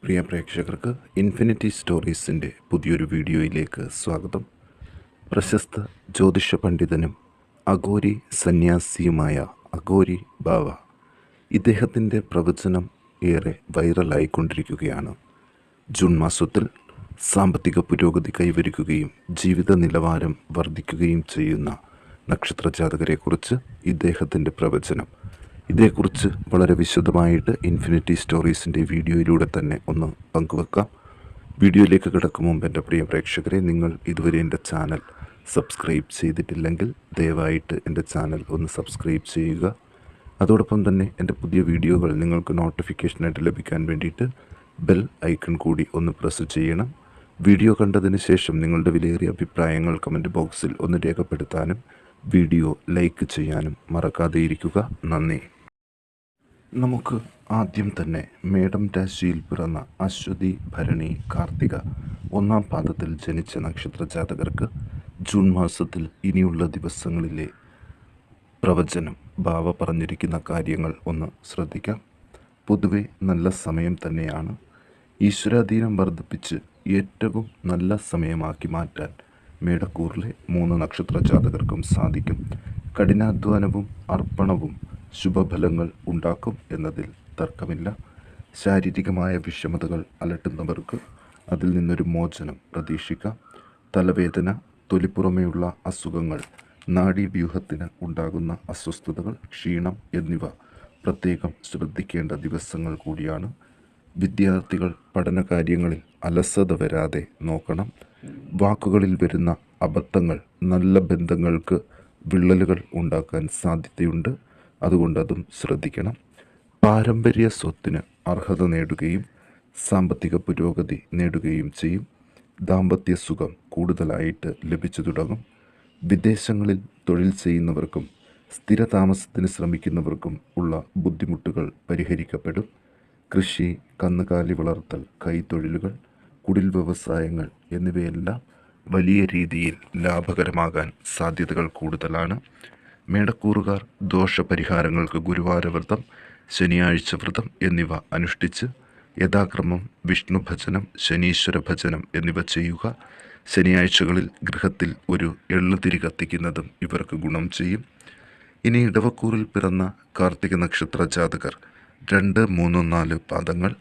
പ്രിയ പ്രേക്ഷകർക്ക് ഇൻഫിനിറ്റി സ്റ്റോറീസിൻ്റെ പുതിയൊരു വീഡിയോയിലേക്ക് സ്വാഗതം. പ്രശസ്ത ജ്യോതിഷ പണ്ഡിതനും അഘോരി സന്യാസിയുമായ അഘോരി ബാവ, ഇദ്ദേഹത്തിൻ്റെ പ്രവചനം ഏറെ വൈറലായിക്കൊണ്ടിരിക്കുകയാണ്. ജൂൺ മാസത്തിൽ സാമ്പത്തിക പുരോഗതി കൈവരിക്കുകയും ജീവിത നിലവാരം വർദ്ധിക്കുകയും ചെയ്യുന്ന നക്ഷത്രജാതകരെക്കുറിച്ച് ഇദ്ദേഹത്തിൻ്റെ പ്രവചനം. ഇതേക്കുറിച്ച് വളരെ വിശദമായിട്ട് ഇൻഫിനിറ്റി സ്റ്റോറീസിൻ്റെ വീഡിയോയിലൂടെ തന്നെ ഒന്ന് പങ്കുവെക്കാം. വീഡിയോയിലേക്ക് കിടക്കും മുമ്പ് എൻ്റെ പ്രിയ പ്രേക്ഷകരെ, നിങ്ങൾ ഇതുവരെ എൻ്റെ ചാനൽ സബ്സ്ക്രൈബ് ചെയ്തിട്ടില്ലെങ്കിൽ ദയവായിട്ട് എൻ്റെ ചാനൽ ഒന്ന് സബ്സ്ക്രൈബ് ചെയ്യുക. അതോടൊപ്പം തന്നെ എൻ്റെ പുതിയ വീഡിയോകൾ നിങ്ങൾക്ക് നോട്ടിഫിക്കേഷനായിട്ട് ലഭിക്കാൻ വേണ്ടിയിട്ട് ബെൽ ഐക്കൺ കൂടി ഒന്ന് പ്രസ് ചെയ്യണം. വീഡിയോ കണ്ടതിന് ശേഷം നിങ്ങളുടെ വിലയേറിയ അഭിപ്രായങ്ങൾ കമൻറ്റ് ബോക്സിൽ ഒന്ന് രേഖപ്പെടുത്താനും വീഡിയോ ലൈക്ക് ചെയ്യാനും മറക്കാതെ ഇരിക്കുക. നന്ദി. നമുക്ക് ആദ്യം തന്നെ മേടം രാശിയിൽ പിറന്ന അശ്വതി, ഭരണി, കാർത്തിക ഒന്നാം പാദത്തിൽ ജനിച്ച നക്ഷത്രജാതകർക്ക് ജൂൺ മാസത്തിൽ ഇനിയുള്ള ദിവസങ്ങളിലെ പ്രവചനം, ഭാവ പറഞ്ഞിരിക്കുന്ന കാര്യങ്ങൾ ഒന്ന് ശ്രദ്ധിക്കാം. പൊതുവെ നല്ല സമയം തന്നെയാണ്. ഈശ്വരാധീനം വർദ്ധിപ്പിച്ച് ഏറ്റവും നല്ല സമയമാക്കി മാറ്റാൻ മേടക്കൂറിലെ 3 നക്ഷത്രജാതകർക്കും സാധിക്കും. കഠിനാധ്വാനവും അർപ്പണവും ശുഭഫലങ്ങൾ ഉണ്ടാക്കും എന്നതിൽ തർക്കമില്ല. ശാരീരികമായ വിഷമതകൾ അലട്ടുന്നവർക്ക് അതിൽ നിന്നൊരു മോചനം പ്രതീക്ഷിക്കാം. തലവേദന, തൊലിപ്പുറമേയുള്ള അസുഖങ്ങൾ, നാഡീവ്യൂഹത്തിന് ഉണ്ടാകുന്ന അസ്വസ്ഥതകൾ, ക്ഷീണം എന്നിവ പ്രത്യേകം ശ്രദ്ധിക്കേണ്ട ദിവസങ്ങൾ കൂടിയാണ്. വിദ്യാർത്ഥികൾ പഠനകാര്യങ്ങളിൽ അലസത വരാതെ നോക്കണം. വാക്കുകളിൽ വരുന്ന അബദ്ധങ്ങൾ നല്ല ബന്ധങ്ങൾക്ക് വിള്ളലുകൾ ഉണ്ടാക്കാൻ സാധ്യതയുണ്ട്. അതുകൊണ്ടതും ശ്രദ്ധിക്കണം. പാരമ്പര്യ സ്വത്തിന് അർഹത നേടുകയും സാമ്പത്തിക പുരോഗതി നേടുകയും ചെയ്യും. ദാമ്പത്യ സുഖം കൂടുതലായിട്ട് ലഭിച്ചു തുടങ്ങും. വിദേശങ്ങളിൽ തൊഴിൽ ചെയ്യുന്നവർക്കും സ്ഥിരതാമസത്തിന് ശ്രമിക്കുന്നവർക്കും ഉള്ള ബുദ്ധിമുട്ടുകൾ പരിഹരിക്കപ്പെടും. കൃഷി, കന്നുകാലി വളർത്തൽ, കൈത്തൊഴിലുകൾ, കുടിൽ വ്യവസായങ്ങൾ എന്നിവയെല്ലാം വലിയ രീതിയിൽ ലാഭകരമാകാൻ സാധ്യതകൾ കൂടുതലാണ്. മേടക്കൂറുകാർ ദോഷപരിഹാരങ്ങൾക്ക് ഗുരുവാരവ്രതം, ശനിയാഴ്ച വ്രതം എന്നിവ അനുഷ്ഠിച്ച് യഥാക്രമം വിഷ്ണു ഭജനം, ശനീശ്വര ഭജനം എന്നിവ ചെയ്യുക. ശനിയാഴ്ചകളിൽ ഗൃഹത്തിൽ ഒരു എള്ളുതിരി കത്തിക്കുന്നതും ഇവർക്ക് ഗുണം ചെയ്യും. ഇനി ഇടവക്കൂറിൽ പിറന്ന കാർത്തിക നക്ഷത്ര ജാതകർ 2, 3, 4 പാദങ്ങൾ,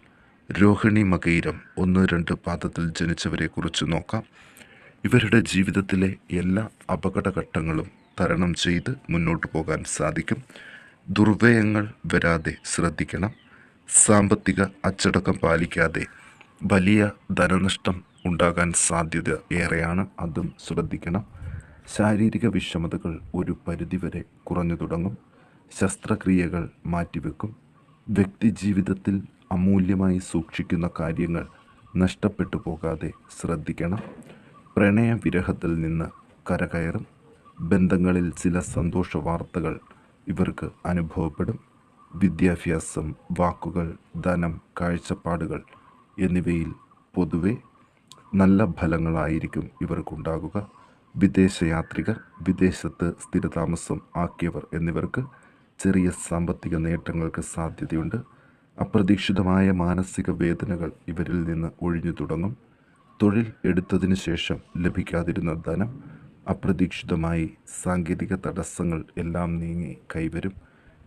രോഹിണി, മകയിരം 1, 2 പാദത്തിൽ ജനിച്ചവരെക്കുറിച്ച് നോക്കാം. ഇവരുടെ ജീവിതത്തിലെ എല്ലാ അപകടഘട്ടങ്ങളും തരണം ചെയ്ത് മുന്നോട്ട് പോകാൻ സാധിക്കും. ദുർവ്യയങ്ങൾ വരാതെ ശ്രദ്ധിക്കണം. സാമ്പത്തിക അച്ചടക്കം പാലിക്കാതെ വലിയ ധനനഷ്ടം ഉണ്ടാകാൻ സാധ്യത ഏറെയാണ്, അതും ശ്രദ്ധിക്കണം. ശാരീരിക വിഷമതകൾ ഒരു പരിധിവരെ കുറഞ്ഞു തുടങ്ങും. ശസ്ത്രക്രിയകൾ മാറ്റിവെക്കും. വ്യക്തിജീവിതത്തിൽ അമൂല്യമായി സൂക്ഷിക്കുന്ന കാര്യങ്ങൾ നഷ്ടപ്പെട്ടു പോകാതെ ശ്രദ്ധിക്കണം. പ്രണയവിരഹത്തിൽ നിന്ന് കരകയറും. ബന്ധങ്ങളിൽ ചില സന്തോഷ വാർത്തകൾ ഇവർക്ക് അനുഭവപ്പെടും. വിദ്യാഭ്യാസം, വാക്കുകൾ, ധനം, കാഴ്ചപ്പാടുകൾ എന്നിവയിൽ പൊതുവെ നല്ല ഫലങ്ങളായിരിക്കും ഇവർക്കുണ്ടാകുക. വിദേശയാത്രികർ, വിദേശത്ത് സ്ഥിരതാമസം ആക്കിയവർ എന്നിവർക്ക് ചെറിയ സാമ്പത്തിക നേട്ടങ്ങൾക്ക് സാധ്യതയുണ്ട്. അപ്രതീക്ഷിതമായ മാനസിക വേദനകൾ ഇവരിൽ നിന്ന് ഒഴിഞ്ഞു തുടങ്ങും. തൊഴിൽ എടുത്തതിന് ശേഷം ലഭിക്കാതിരുന്ന ധനം അപ്രതീക്ഷിതമായി സാങ്കേതിക തടസ്സങ്ങൾ എല്ലാം നീങ്ങി കൈവരും.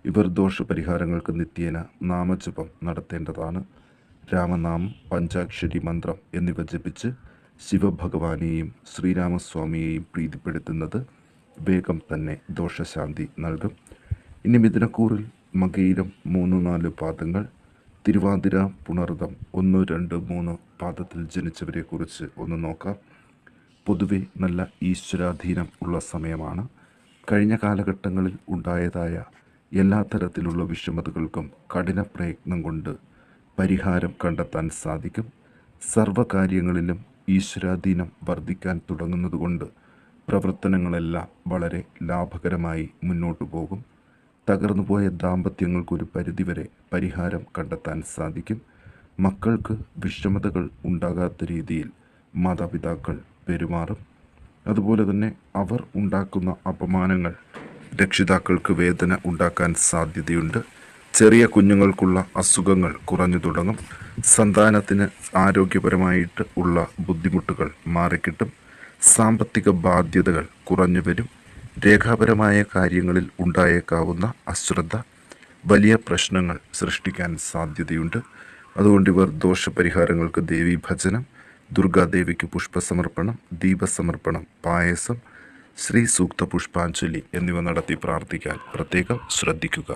ഇവർ ദോഷപരിഹാരങ്ങൾക്ക് നിത്യേന നാമജപം നടത്തേണ്ടതാണ്. രാമനാമം, പഞ്ചാക്ഷരി മന്ത്രം എന്നിവ ജപിച്ച് ശിവഭഗവാനെയും ശ്രീരാമസ്വാമിയെയും പ്രീതിപ്പെടുത്തുന്നത് വേഗം തന്നെ ദോഷശാന്തി നൽകും. ഇനി മിഥുനക്കൂറിൽ മകയിരം 3, 4 പാദങ്ങൾ, തിരുവാതിര, പുണർദം 1, 2, 3 പാദത്തിൽ ജനിച്ചവരെക്കുറിച്ച് ഒന്ന് നോക്കാം. പൊതുവെ നല്ല ഈശ്വരാധീനം ഉള്ള സമയമാണ്. കഴിഞ്ഞ കാലഘട്ടങ്ങളിൽ ഉണ്ടായതായ എല്ലാ തരത്തിലുള്ള വിഷമതകൾക്കും കഠിന പ്രയത്നം കൊണ്ട് പരിഹാരം കണ്ടെത്താൻ സാധിക്കും. സർവകാര്യങ്ങളിലും ഈശ്വരാധീനം വർദ്ധിക്കാൻ തുടങ്ങുന്നതുകൊണ്ട് പ്രവർത്തനങ്ങളെല്ലാം വളരെ ലാഭകരമായി മുന്നോട്ടു പോകും. തകർന്നുപോയ ദാമ്പത്യങ്ങൾക്കൊരു പരിധിവരെ പരിഹാരം കണ്ടെത്താൻ സാധിക്കും. മക്കൾക്ക് വിഷമതകൾ ഉണ്ടാകാത്ത രീതിയിൽ മാതാപിതാക്കൾ പെരുമാറും. അതുപോലെ തന്നെ അവർ ഉണ്ടാക്കുന്ന അപമാനങ്ങൾ രക്ഷിതാക്കൾക്ക് വേദന ഉണ്ടാക്കാൻ സാധ്യതയുണ്ട്. ചെറിയ കുഞ്ഞുങ്ങൾക്കുള്ള അസുഖങ്ങൾ കുറഞ്ഞു തുടങ്ങും. സന്താനത്തിന് ആരോഗ്യപരമായിട്ട് ഉള്ള ബുദ്ധിമുട്ടുകൾ മാറിക്കിട്ടും. സാമ്പത്തിക ബാധ്യതകൾ കുറഞ്ഞു വരും. രേഖാപരമായ കാര്യങ്ങളിൽ ഉണ്ടായേക്കാവുന്ന അശ്രദ്ധ വലിയ പ്രശ്നങ്ങൾ സൃഷ്ടിക്കാൻ സാധ്യതയുണ്ട്. അതുകൊണ്ട് ഇവർ ദോഷപരിഹാരങ്ങൾക്ക് ദേവീഭജനം, ദുർഗാദേവിക്ക് പുഷ്പസമർപ്പണം, ദീപസമർപ്പണം, പായസം, ശ്രീ സൂക്ത പുഷ്പാഞ്ജലി എന്നിവ നടത്തി പ്രാർത്ഥിക്കാൻ പ്രത്യേകം ശ്രദ്ധിക്കുക.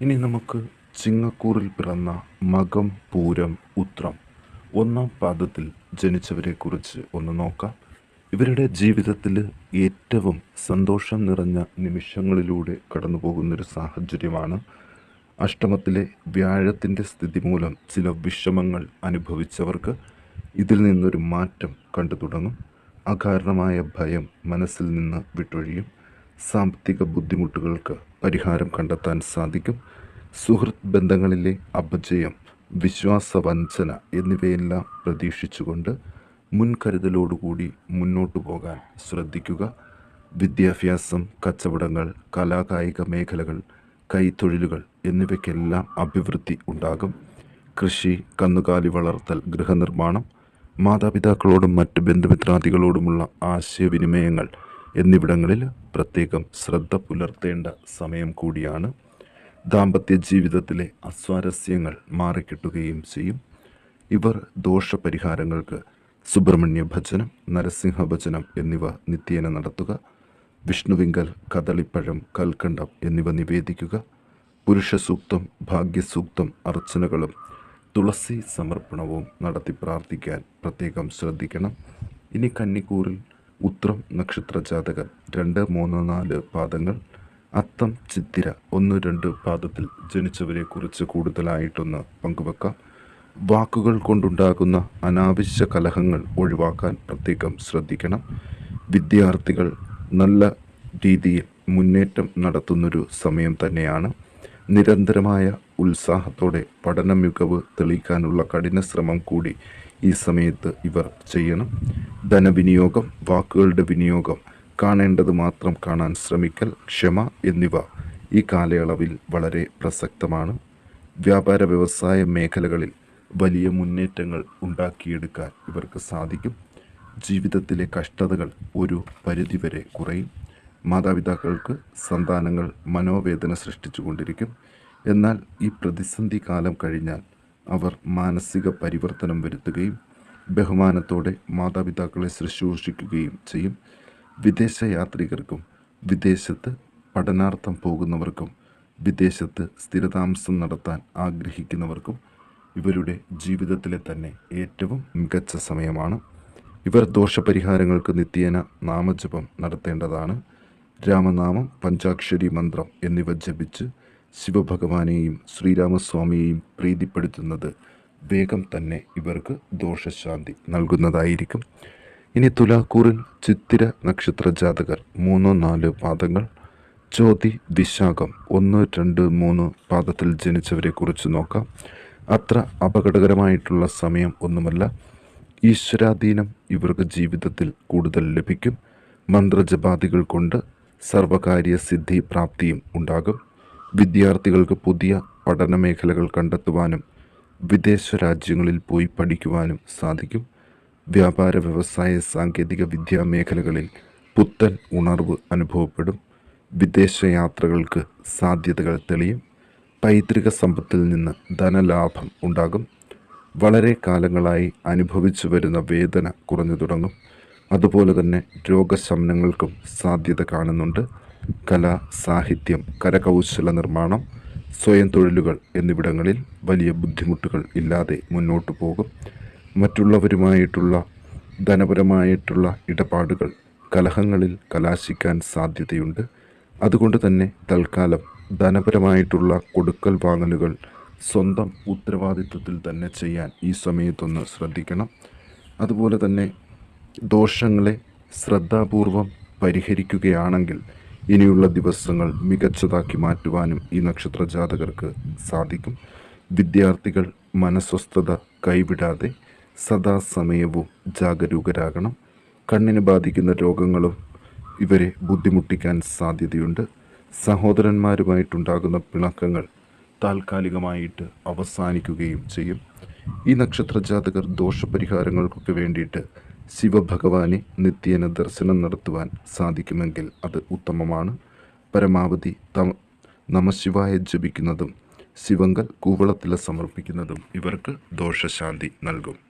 ഇനി നമുക്ക് ചിങ്ങക്കൂറിൽ പിറന്ന മകം, പൂരം, ഉത്രം ഒന്നാം പാദത്തിൽ ജനിച്ചവരെക്കുറിച്ച് ഒന്ന് നോക്കാം. ഇവരുടെ ജീവിതത്തിൽ ഏറ്റവും സന്തോഷം നിറഞ്ഞ നിമിഷങ്ങളിലൂടെ കടന്നു പോകുന്നൊരു സാഹചര്യമാണ്. അഷ്ടമത്തിലെ വ്യാഴത്തിൻ്റെ സ്ഥിതി മൂലം ചില വിഷമങ്ങൾ അനുഭവിച്ചവർക്ക് ഇതിൽ നിന്നൊരു മാറ്റം കണ്ടു തുടങ്ങും. അകാരണമായ ഭയം മനസ്സിൽ നിന്ന് വിട്ടൊഴിയും. സാമ്പത്തിക ബുദ്ധിമുട്ടുകൾക്ക് പരിഹാരം കണ്ടെത്താൻ സാധിക്കും. സുഹൃത്ത് ബന്ധങ്ങളിലെ അപജയം, വിശ്വാസവഞ്ചന എന്നിവയെല്ലാം പ്രതീക്ഷിച്ചുകൊണ്ട് മുൻകരുതലോടുകൂടി മുന്നോട്ടു പോകാൻ ശ്രദ്ധിക്കുക. വിദ്യാഭ്യാസം, കച്ചവടങ്ങൾ, കലാകായിക മേഖലകൾ, കൈത്തൊഴിലുകൾ എന്നിവയ്ക്കെല്ലാം അഭിവൃദ്ധി ഉണ്ടാകും. കൃഷി, കന്നുകാലി വളർത്തൽ, ഗൃഹനിർമ്മാണം, മാതാപിതാക്കളോടും മറ്റ് ബന്ധുമിത്രാദികളോടുമുള്ള ആശയവിനിമയങ്ങൾ എന്നിവിടങ്ങളിൽ പ്രത്യേകം ശ്രദ്ധ പുലർത്തേണ്ട സമയം കൂടിയാണ്. ദാമ്പത്യ ജീവിതത്തിലെ അസ്വാരസ്യങ്ങൾ മാറിക്കിട്ടുകയും ചെയ്യും. ഇവർ ദോഷപരിഹാരങ്ങൾക്ക് സുബ്രഹ്മണ്യ ഭജനം, നരസിംഹ ഭജനം എന്നിവ നിത്യേന നടത്തുക. വിഷ്ണുവിങ്കൽ, കദളിപ്പഴം, കൽക്കണ്ടം എന്നിവ നിവേദിക്കുക. പുരുഷ സൂക്തം, ഭാഗ്യസൂക്തം, അർച്ചനകളും തുളസി സമർപ്പണവും നടത്തി പ്രാർത്ഥിക്കാൻ പ്രത്യേകം ശ്രദ്ധിക്കണം. ഇനി കന്നിക്കൂറിൽ ഉത്രം നക്ഷത്ര ജാതകർ 2, 3, 4 പാദങ്ങൾ, അത്തം, ചിത്തിര 1, 2 പാദത്തിൽ ജനിച്ചവരെക്കുറിച്ച് കൂടുതലായിട്ടൊന്ന് പങ്കുവെക്കാം. വാക്കുകൾ കൊണ്ടുണ്ടാകുന്ന അനാവശ്യ കലഹങ്ങൾ ഒഴിവാക്കാൻ പ്രത്യേകം ശ്രദ്ധിക്കണം. വിദ്യാർത്ഥികൾ നല്ല രീതിയിൽ മുന്നേറ്റം നടത്തുന്നൊരു സമയം തന്നെയാണ്. നിരന്തരമായ ഉത്സാഹത്തോടെ പഠന മികവ് തെളിയിക്കാനുള്ള കഠിന ശ്രമം കൂടി ഈ സമയത്ത് ഇവർ ചെയ്യണം. ധനവിനിയോഗം, വാക്കുകളുടെ വിനിയോഗം, കാണേണ്ടത് മാത്രം കാണാൻ ശ്രമിക്കൽ, ക്ഷമ എന്നിവ ഈ കാലയളവിൽ വളരെ പ്രസക്തമാണ്. വ്യാപാര വ്യവസായ മേഖലകളിൽ വലിയ മുന്നേറ്റങ്ങൾ ഉണ്ടാക്കിയെടുക്കാൻ ഇവർക്ക് സാധിക്കും. ജീവിതത്തിലെ കഷ്ടതകൾ ഒരു പരിധിവരെ കുറയും. മാതാപിതാക്കൾക്ക് സന്താനങ്ങൾ മനോവേദന സൃഷ്ടിച്ചു കൊണ്ടിരിക്കും. എന്നാൽ ഈ പ്രതിസന്ധി കാലം കഴിഞ്ഞാൽ അവർ മാനസിക പരിവർത്തനം വരുത്തുകയും ബഹുമാനത്തോടെ മാതാപിതാക്കളെ ശുശ്രൂഷിക്കുകയും ചെയ്യും. വിദേശ യാത്രികർക്കും വിദേശത്ത് പഠനാർത്ഥം പോകുന്നവർക്കും വിദേശത്ത് സ്ഥിരതാമസം നടത്താൻ ആഗ്രഹിക്കുന്നവർക്കും ഇവരുടെ ജീവിതത്തിലെ തന്നെ ഏറ്റവും മികച്ച സമയമാണ്. ഇവർ ദോഷപരിഹാരങ്ങൾക്ക് നിത്യേന നാമജപം നടത്തേണ്ടതാണ്. രാമനാമം, പഞ്ചാക്ഷരി മന്ത്രം എന്നിവ ജപിച്ച് ശിവഭഗവാനെയും ശ്രീരാമസ്വാമിയെയും പ്രീതിപ്പെടുത്തുന്നത് വേഗം തന്നെ ഇവർക്ക് ദോഷശാന്തി നൽകുന്നതായിരിക്കും. ഇനി തുലാക്കൂറിൽ ചിത്തിര നക്ഷത്ര ജാതകർ 3, 4 പാദങ്ങൾ, ചോതി, വിശാഖം 1, 2, 3 പാദത്തിൽ ജനിച്ചവരെക്കുറിച്ച് നോക്കാം. അത്ര അപകടകരമായിട്ടുള്ള സമയം ഒന്നുമല്ല. ഈശ്വരാധീനം ഇവർക്ക് ജീവിതത്തിൽ കൂടുതൽ ലഭിക്കും. മന്ത്രജപാദികൾ കൊണ്ട് സർവകാര്യ സിദ്ധി പ്രാപ്തിയും ഉണ്ടാകും. വിദ്യാർത്ഥികൾക്ക് പുതിയ പഠന മേഖലകൾ കണ്ടെത്തുവാനും വിദേശ രാജ്യങ്ങളിൽ പോയി പഠിക്കുവാനും സാധിക്കും. വ്യാപാര വ്യവസായ സാങ്കേതിക വിദ്യാ മേഖലകളിൽ പുത്തൻ ഉണർവ് അനുഭവപ്പെടും. വിദേശ യാത്രകൾക്ക് സാധ്യതകൾ തെളിയും. പൈതൃക സമ്പത്തിൽ നിന്ന് ധനലാഭം ഉണ്ടാകും. വളരെ കാലങ്ങളായി അനുഭവിച്ചു വരുന്ന വേദന കുറഞ്ഞു തുടങ്ങും. അതുപോലെ തന്നെ രോഗശമനങ്ങൾക്കും സാധ്യത കാണുന്നുണ്ട്. കല, സാഹിത്യം, കരകൗശല നിർമ്മാണം, സ്വയം തൊഴിലുകൾ എന്നിവിടങ്ങളിൽ വലിയ ബുദ്ധിമുട്ടുകൾ ഇല്ലാതെ മുന്നോട്ടു പോകും. മറ്റുള്ളവരുമായിട്ടുള്ള ധനപരമായിട്ടുള്ള ഇടപാടുകൾ കലഹങ്ങളിൽ കലാശിക്കാൻ സാധ്യതയുണ്ട്. അതുകൊണ്ട് തന്നെ തൽക്കാലം ധനപരമായിട്ടുള്ള കൊടുക്കൽ വാങ്ങലുകൾ സ്വന്തം ഉത്തരവാദിത്വത്തിൽ തന്നെ ചെയ്യാൻ ഈ സമയത്തൊന്ന് ശ്രദ്ധിക്കണം. അതുപോലെ തന്നെ ദോഷങ്ങളെ ശ്രദ്ധാപൂർവം പരിഹരിക്കുകയാണെങ്കിൽ ഇനിയുള്ള ദിവസങ്ങൾ മികച്ചതാക്കി മാറ്റുവാനും ഈ നക്ഷത്ര ജാതകർക്ക് സാധിക്കും. വിദ്യാർത്ഥികൾ മനസ്വസ്ഥത കൈവിടാതെ സദാസമയവും ജാഗരൂകരാകണം. കണ്ണിന് ബാധിക്കുന്ന രോഗങ്ങളും ഇവരെ ബുദ്ധിമുട്ടിക്കാൻ സാധ്യതയുണ്ട്. സഹോദരന്മാരുമായിട്ടുണ്ടാകുന്ന പിണക്കങ്ങൾ താൽക്കാലികമായിട്ട് അവസാനിക്കുകയും ചെയ്യും. ഈ നക്ഷത്ര ജാതകർ ദോഷപരിഹാരങ്ങൾക്കൊക്കെ വേണ്ടിയിട്ട് ശിവഭഗവാനെ നിത്യേന ദർശനം നടത്തുവാൻ സാധിക്കുമെങ്കിൽ അത് ഉത്തമമാണ്. പരമാവധി നമശിവായ ജപിക്കുന്നതും ശിവങ്കൽ കൂവളത്തില സമർപ്പിക്കുന്നതും ഇവർക്ക് ദോഷശാന്തി നൽകും.